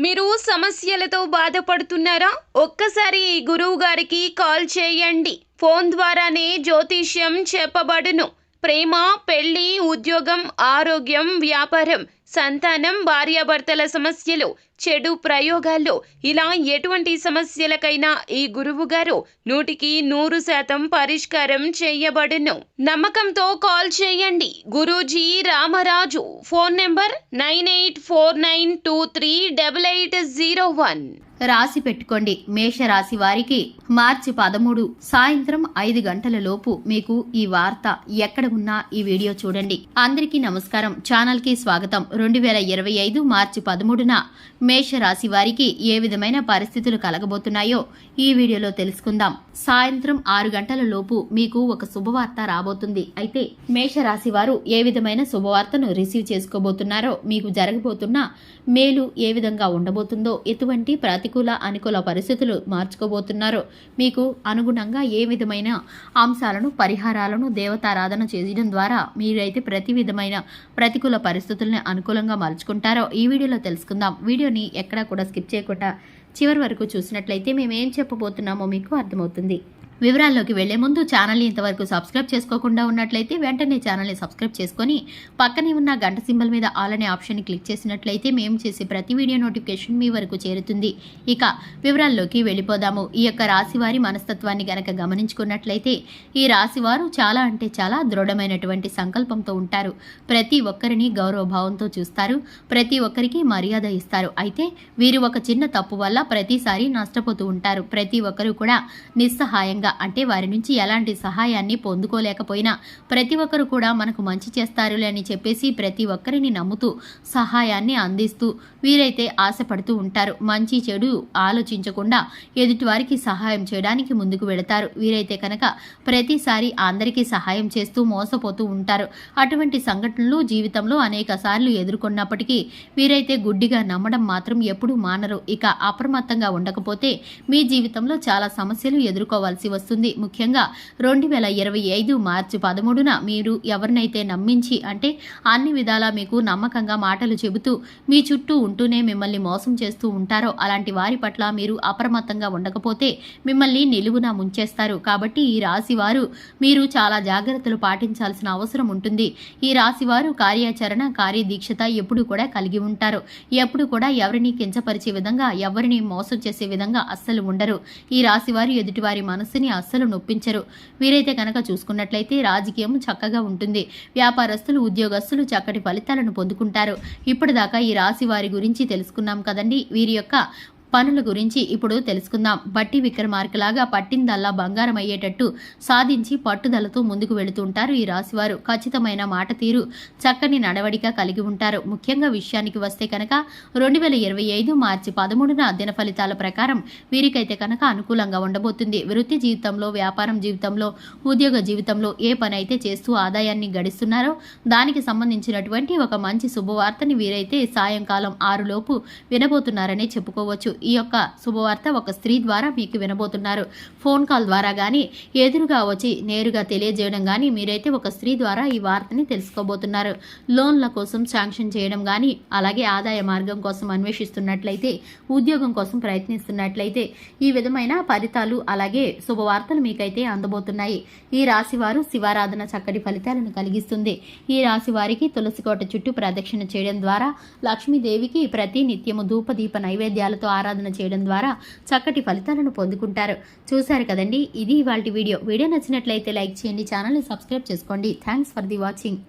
మీరు సమస్యలతో బాధపడుతున్నారా? ఒక్కసారి ఈ గురువు గారికి కాల్ చేయండి. ఫోన్ ద్వారానే జ్యోతిష్యం చెప్పబడును. ప్రేమ, పెళ్లి, ఉద్యోగం, ఆరోగ్యం, వ్యాపారం, సంతానం, భార్యాభర్తల సమస్యలు, చెడు ప్రయోగాల్లో ఇలా ఎటువంటి సమస్యలకైనా ఈ గురువు గారు 100% పరిష్కారం చేయబడును. నమ్మకంతో కాల్ చేయండి. గురూజీ రామరాజు. Phone number 9849238801. రాసి పెట్టుకోండి. మేషరాశి వారికి మార్చి 13 సాయంత్రం 5 గంటల లోపు మీకు ఈ వార్త ఎక్కడ ఉన్నా ఈ వీడియో చూడండి. అందరికీ నమస్కారం. ఛానల్ కి స్వాగతం. 2025 మార్చి 13న మేషరాశి వారికి ఏ విధమైన పరిస్థితులు కలగబోతున్నాయో ఈ వీడియోలో తెలుసుకుందాం. సాయంత్రం 6 గంటల లోపు మీకు ఒక శుభవార్త రాబోతుంది. అయితే మేషరాశి వారు ఏ విధమైన శుభవార్తను రిసీవ్ చేసుకోబోతున్నారో, మీకు జరగబోతున్న మేలు ఏ విధంగా ఉండబోతుందో, ఎటువంటి ప్రతికూల అనుకూల పరిస్థితులు మార్చుకోబోతున్నారో, మీకు అనుగుణంగా ఏ విధమైన అంశాలను, పరిహారాలను దేవతారాధన చేయడం ద్వారా మీరైతే ప్రతి విధమైన ప్రతికూల పరిస్థితుల్ని అనుకూలంగా మలుచుకుంటారో ఈ వీడియోలో తెలుసుకుందాం. వీడియోని ఎక్కడా కూడా స్కిప్ చేయకుండా చివరి వరకు చూసినట్లయితే మేము ఏం చెప్పబోతున్నామో మీకు అర్థమవుతుంది. వివరాల్లోకి వెళ్లే ముందు ఛానల్ని ఇంతవరకు సబ్స్క్రైబ్ చేసుకోకుండా ఉన్నట్లయితే వెంటనే ఛానల్ని సబ్స్క్రైబ్ చేసుకొని పక్కనే ఉన్న గంట సింబల్ మీద ఆల్ అనే ఆప్షన్ని క్లిక్ చేసినట్లయితే మేము చేసే ప్రతి వీడియో నోటిఫికేషన్ మీ వరకు చేరుతుంది. ఇక వివరాల్లోకి వెళ్ళిపోదాము. ఈ యొక్క రాశివారి మనస్తత్వాన్ని గనక గమనించుకున్నట్లయితే ఈ రాశివారు చాలా అంటే చాలా దృఢమైనటువంటి సంకల్పంతో ఉంటారు. ప్రతి ఒక్కరిని గౌరవభావంతో చూస్తారు. ప్రతి ఒక్కరికి మర్యాద ఇస్తారు. అయితే వీరు ఒక చిన్న తప్పు వల్ల ప్రతిసారి నష్టపోతూ ఉంటారు. ప్రతి ఒక్కరు కూడా నిస్సహాయంగా, అంటే వారి నుంచి ఎలాంటి సహాయాన్ని పొందుకోలేకపోయినా ప్రతి ఒక్కరు కూడా మనకు మంచి చేస్తారులే అని చెప్పేసి ప్రతి ఒక్కరిని నమ్ముతూ సహాయాన్ని అందిస్తూ వీరైతే ఆశపడుతూ ఉంటారు. మంచి చెడు ఆలోచించకుండా ఎదుటివారికి సహాయం చేయడానికి ముందుకు వెళతారు. వీరైతే కనుక ప్రతిసారి అందరికీ సహాయం చేస్తూ మోసపోతూ ఉంటారు. అటువంటి సంఘటనలు జీవితంలో అనేక సార్లు ఎదుర్కొన్నప్పటికీ వీరైతే గుడ్డిగా నమ్మడం మాత్రం ఎప్పుడూ మానరు. ఇక అప్రమత్తంగా ఉండకపోతే మీ జీవితంలో చాలా సమస్యలు ఎదుర్కోవాల్సి వస్తుంది. ముఖ్యంగా 2025 మార్చి 13న మీరు ఎవరినైతే నమ్మించి, అంటే అన్ని విధాలా మీకు నమ్మకంగా మాటలు చెబుతూ మీ చుట్టూ ఉంటూనే మిమ్మల్ని మోసం చేస్తూ ఉంటారో అలాంటి వారి పట్ల మీరు అప్రమత్తంగా ఉండకపోతే మిమ్మల్ని నిలువున ముంచేస్తారు. కాబట్టి ఈ రాశి వారు మీరు చాలా జాగ్రత్తలు పాటించాల్సిన అవసరం ఉంటుంది. ఈ రాశి వారు కార్యాచరణ, కార్యదీక్షత ఎప్పుడు కూడా కలిగి ఉంటారు. ఎప్పుడు కూడా ఎవరిని కించపరిచే విధంగా, ఎవరిని మోసం చేసే విధంగా అస్సలు ఉండరు. ఈ రాశి వారు ఎదుటివారి మనసుని అస్సలు నొప్పించరు. వీరైతే కనుక చూసుకున్నట్లయితే రాజకీయం చక్కగా ఉంటుంది. వ్యాపారస్తులు, ఉద్యోగస్తులు చక్కటి ఫలితాలను పొందుకుంటారు. ఇప్పటిదాకా ఈ రాశి వారి గురించి తెలుసుకున్నాం కదండి. వీరి యొక్క పనుల గురించి ఇప్పుడు తెలుసుకుందాం. బట్టి విక్రమార్కలాగా పట్టిందల్లా బంగారం అయ్యేటట్టు సాధించి పట్టుదలతో ముందుకు వెళుతుంటారు ఈ రాశివారు. ఖచ్చితమైన మాట తీరు, చక్కని నడవడిక కలిగి ఉంటారు. ముఖ్యంగా విషయానికి వస్తే కనుక 2025 మార్చి 13న దిన ఫలితాల ప్రకారం వీరికైతే కనుక అనుకూలంగా ఉండబోతుంది. వృత్తి జీవితంలో, వ్యాపారం జీవితంలో, ఉద్యోగ జీవితంలో ఏ పని అయితే చేస్తూ ఆదాయాన్ని గడిస్తున్నారో దానికి సంబంధించినటువంటి ఒక మంచి శుభవార్తని వీరైతే సాయంకాలం 6 లోపు వినబోతున్నారనే చెప్పుకోవచ్చు. ఈ యొక్క శుభవార్త ఒక స్త్రీ ద్వారా మీకు వినబోతున్నారు. ఫోన్ కాల్ ద్వారా కానీ, ఎదురుగా వచ్చి నేరుగా తెలియజేయడం కానీ మీరైతే ఒక స్త్రీ ద్వారా ఈ వార్తని తెలుసుకోబోతున్నారు. లోన్ల కోసం శాంక్షన్ చేయడం కానీ, అలాగే ఆదాయ మార్గం కోసం అన్వేషిస్తున్నట్లయితే, ఉద్యోగం కోసం ప్రయత్నిస్తున్నట్లయితే ఈ విధమైన ఫలితాలు, అలాగే శుభవార్తలు మీకైతే అందబోతున్నాయి. ఈ రాశి వారు శివారాధన చక్కటి ఫలితాలను కలిగిస్తుంది. ఈ రాశి వారికి తులసి కోట చుట్టూ ప్రదక్షిణ చేయడం ద్వారా, లక్ష్మీదేవికి ప్రతి నిత్యము ధూపదీప నైవేద్యాలతో ఆరాధన చేయడం ద్వారా చక్కటి ఫలితాలను పొందుకుంటారు. చూశారు కదండి, ఇది ఇవాల్టి వీడియో. వీడియో నచ్చినట్లయితే లైక్ చేయండి, ఛానల్ని సబ్స్క్రైబ్ చేసుకోండి. Thanks for the watching.